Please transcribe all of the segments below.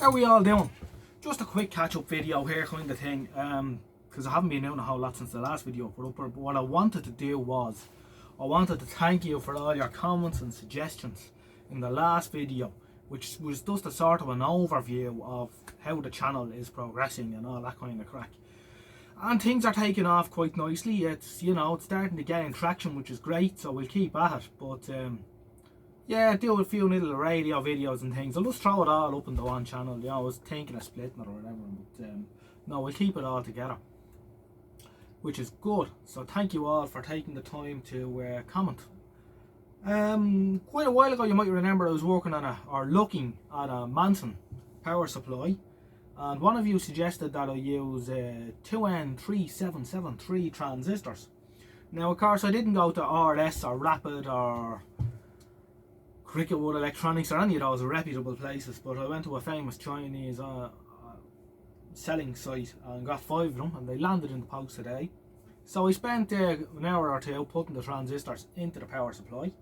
How are we all doing? Just a quick catch-up video here kind of thing, because I haven't been doing a whole lot since the last video I put up, but what I wanted to do was, I wanted to thank you for all your comments and suggestions in the last video, which was just a sort of an overview of how the channel is progressing and all that kind of crack. And things are taking off quite nicely. It's, you know, it's starting to gain traction, which is great, so we'll keep at it. But yeah, do a few little radio videos and things. I'll just throw it all up in the one channel. You know, I was thinking of splitting it or whatever, but no, we'll keep it all together, which is good. So thank you all for taking the time to comment. Quite a while ago, you might remember, I was working on looking at a Manson power supply, and one of you suggested that I use 2N3773 transistors. Now, of course, I didn't go to RS or Rapid or Cricketwood Electronics or any of those reputable places, but I went to a famous Chinese selling site and got 5 of them, and they landed in the post today. So I spent an hour or two putting the transistors into the power supply,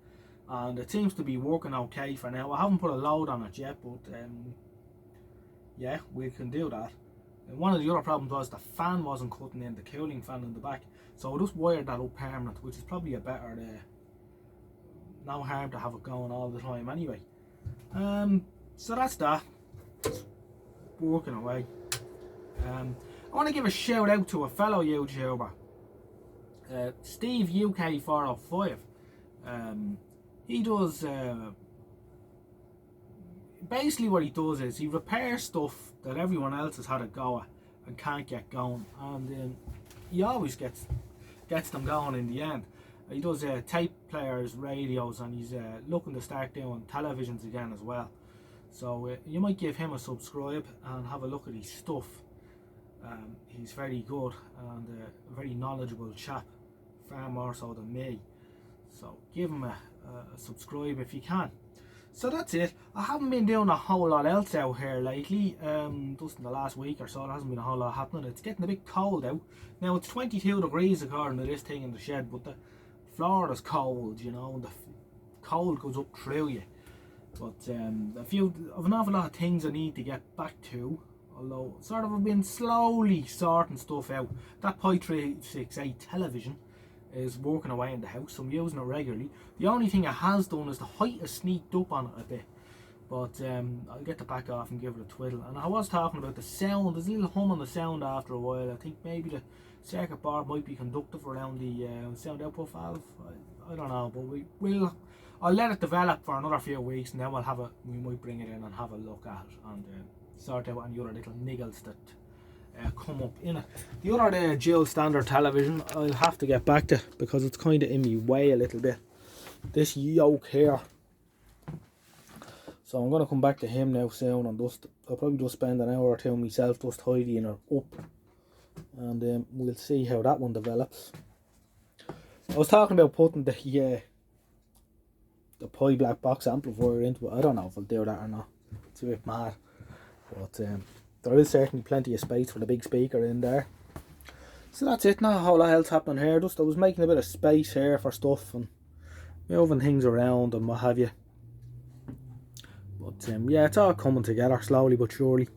and it seems to be working okay for now. I haven't put a load on it yet, but yeah, we can do that. And one of the other problems was the fan wasn't cutting in, the cooling fan in the back, so I just wired that up permanent, which is probably a better no harm to have it going all the time anyway. So that's that. It's working away. I want to give a shout out to a fellow YouTuber, Steve UK405. He does basically what he does is he repairs stuff that everyone else has had a go at and can't get going, and he always gets them going in the end. He does tape players, radios, and he's looking to start doing televisions again as well. So you might give him a subscribe and have a look at his stuff. He's very good and a very knowledgeable chap, far more so than me. So give him a subscribe if you can. So that's it. I haven't been doing a whole lot else out here lately. Just in the last week or so, there hasn't been a whole lot happening. It's getting a bit cold out. Now it's 22 degrees according to this thing in the shed, but the floor is cold, you know, and the cold goes up through you. But I've an awful lot of things I need to get back to, although sort of I've been slowly sorting stuff out. That Pi 368 television is working away in the house, so I'm using it regularly. The only thing it has done is the height has sneaked up on it a bit, but I'll get the back off and give it a twiddle. And I was talking about the sound. There's a little hum on the sound after a while. I think maybe the circuit board might be conductive around the sound output valve. I don't know, but I'll let it develop for another few weeks, and then we might bring it in and have a look at it and sort out any other little niggles that come up in it. The other dual standard television I'll have to get back to, because it's kind of in my way a little bit, this yoke here. So I'm going to come back to him now soon, and I'll probably just spend an hour or two myself just tidying her up, and we'll see how that one develops. I was talking about putting the Pi black box amplifier into it. I don't know if I'll do that or not. It's a bit mad, but there is certainly plenty of space for the big speaker in there. So that's it. Not a whole lot else happening here. Just I was making a bit of space here for stuff and moving things around and what have you. But yeah, it's all coming together slowly but surely.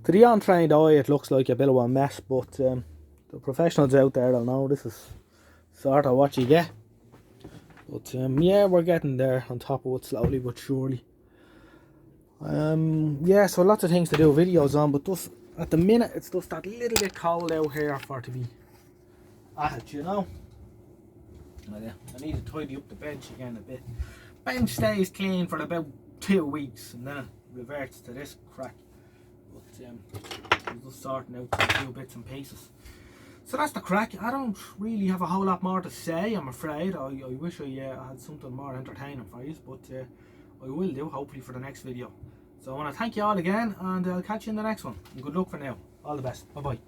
To the untrained eye, it looks like a bit of a mess, but the professionals out there will know this is sort of what you get. But yeah, we're getting there on top of it slowly but surely. Yeah, so lots of things to do videos on, but just at the minute it's just that little bit cold out here for it to be at it, you know. I need to tidy up the bench again a bit. Bench stays clean for about 2 weeks and then it reverts to this crack. But I'm just sorting out a few bits and pieces. So that's the crack. I don't really have a whole lot more to say, I'm afraid. I wish I had something more entertaining for you, but I will do, hopefully, for the next video. So I want to thank you all again, and I'll catch you in the next one. And good luck for now. All the best. Bye bye.